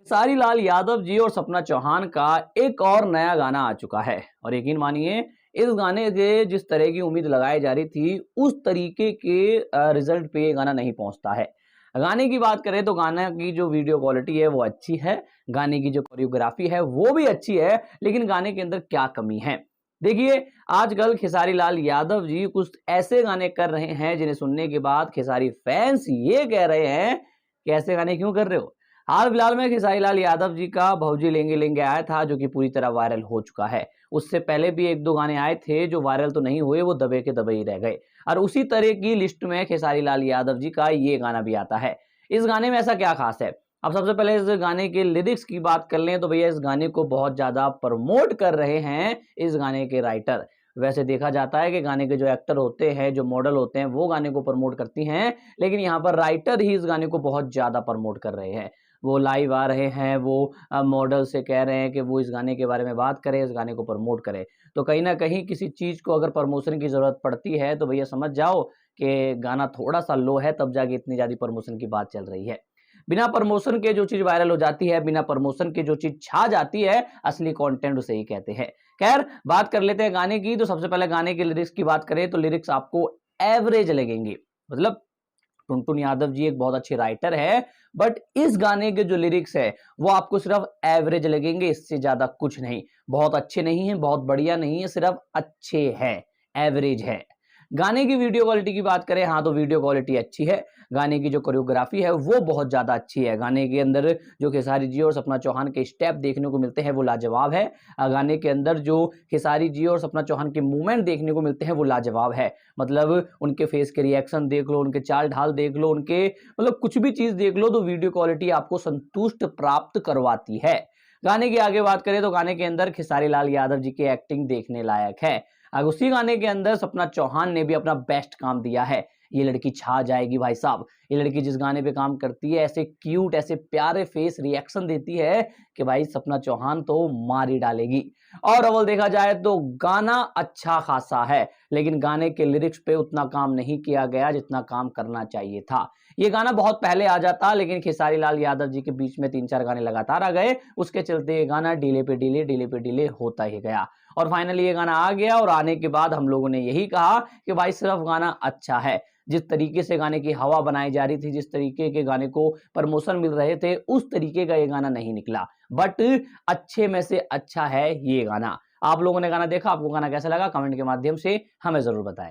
खेसारी लाल यादव जी और सपना चौहान का एक और नया गाना आ चुका है और यकीन मानिए इस गाने से जिस तरह की उम्मीद लगाई जा रही थी उस तरीके के रिजल्ट पे ये गाना नहीं पहुंचता है। गाने की बात करें तो गाना की जो वीडियो क्वालिटी है वो अच्छी है, गाने की जो कोरियोग्राफी है वो भी अच्छी है, लेकिन गाने के अंदर क्या कमी है? देखिए, आजकल खेसारी लाल यादव जी कुछ ऐसे गाने कर रहे हैं जिन्हें सुनने के बाद खेसारी फैंस ये कह रहे हैं कि ऐसे गाने क्यों कर रहे हो। हाल फिलहाल में खेसारी लाल यादव जी का भौजी लेंगे लेंगे आया था जो कि पूरी तरह वायरल हो चुका है। उससे पहले भी एक दो गाने आए थे जो वायरल तो नहीं हुए, वो दबे के दबे ही रह गए और उसी तरह की लिस्ट में खेसारी लाल यादव जी का ये गाना भी आता है। इस गाने में ऐसा क्या खास है? अब सबसे पहले इस गाने के लिरिक्स की बात कर लें तो भैया इस गाने को बहुत ज्यादा प्रमोट कर रहे हैं इस गाने के राइटर। वैसे देखा जाता है कि गाने के जो एक्टर होते हैं, जो मॉडल होते हैं, वो गाने को प्रमोट करती हैं, लेकिन यहाँ पर राइटर ही इस गाने को बहुत ज्यादा प्रमोट कर रहे हैं। वो लाइव आ रहे हैं, वो मॉडल से कह रहे हैं कि वो इस गाने के बारे में बात करें, इस गाने को प्रमोट करें। तो कहीं न कहीं किसी चीज़ को अगर प्रमोशन की ज़रूरत पड़ती है, तो भैया समझ जाओ कि गाना थोड़ा-सा लो है, तब जाके इतनी ज़्यादा प्रमोशन की बात चल रही है। बिना प्रमोशन के जो चीज़ वायरल हो जाती है, बिना प्रमोशन के जो चीज़ छा जाती है, असली कंटेंट उसे ही कहते हैं। खैर, बात कर लेते हैं गाने की, तो सबसे पहले गाने के लिरिक्स की बात करें, तो लिरिक्स आपको एवरेज लगेंगे। मतलब टुनटुन यादव जी एक बहुत अच्छे राइटर है, बट इस गाने के जो लिरिक्स है वो आपको सिर्फ एवरेज लगेंगे, इससे ज्यादा कुछ नहीं। बहुत अच्छे नहीं है, बहुत बढ़िया नहीं है, सिर्फ अच्छे हैं, एवरेज है। गाने की वीडियो क्वालिटी की बात करें, हाँ तो वीडियो क्वालिटी अच्छी है। गाने की जो कोरियोग्राफी है वो बहुत ज्यादा अच्छी है। गाने के अंदर जो खेसारी जी और सपना चौहान के स्टेप देखने को मिलते हैं वो लाजवाब है। गाने के अंदर जो खेसारी जी और सपना चौहान के मूवमेंट देखने को मिलते हैं वो लाजवाब है। मतलब उनके फेस के रिएक्शन देख लो, उनके चाल ढाल देख लो, उनके मतलब कुछ भी चीज देख लो तो वीडियो क्वालिटी आपको संतुष्ट प्राप्त करवाती है। गाने की आगे बात करें तो गाने के अंदर खेसारी लाल यादव जी की एक्टिंग देखने लायक है। अब उसी गाने के अंदर सपना चौहान ने भी अपना बेस्ट काम दिया है। ये लड़की छा जाएगी भाई साहब। ये लड़की जिस गाने पे काम करती है, ऐसे क्यूट, ऐसे प्यारे फेस रिएक्शन देती है कि भाई सपना चौहान तो मार ही डालेगी। और अव्वल देखा जाए तो गाना अच्छा खासा है, लेकिन गाने के लिरिक्स पे उतना काम नहीं किया गया जितना काम करना चाहिए था। ये गाना बहुत पहले आ जाता, लेकिन खेसारी लाल यादव जी के बीच में 3-4 गाने लगातार आ गए, उसके चलते ये गाना डिले पे डिले, डिले पे डिले होता ही गया। और फाइनली ये गाना आ गया और आने के बाद हम लोगों ने यही कहा कि भाई सिर्फ गाना अच्छा है। जिस तरीके से गाने की हवा बनाई जा रही थी, जिस तरीके के गाने को प्रमोशन मिल रहे थे, उस तरीके का ये गाना नहीं निकला। बट अच्छे में से अच्छा है ये गाना। आप लोगों ने गाना देखा, आपको गाना कैसा लगा? कमेंट के माध्यम से हमें ज़रूर बताएँ।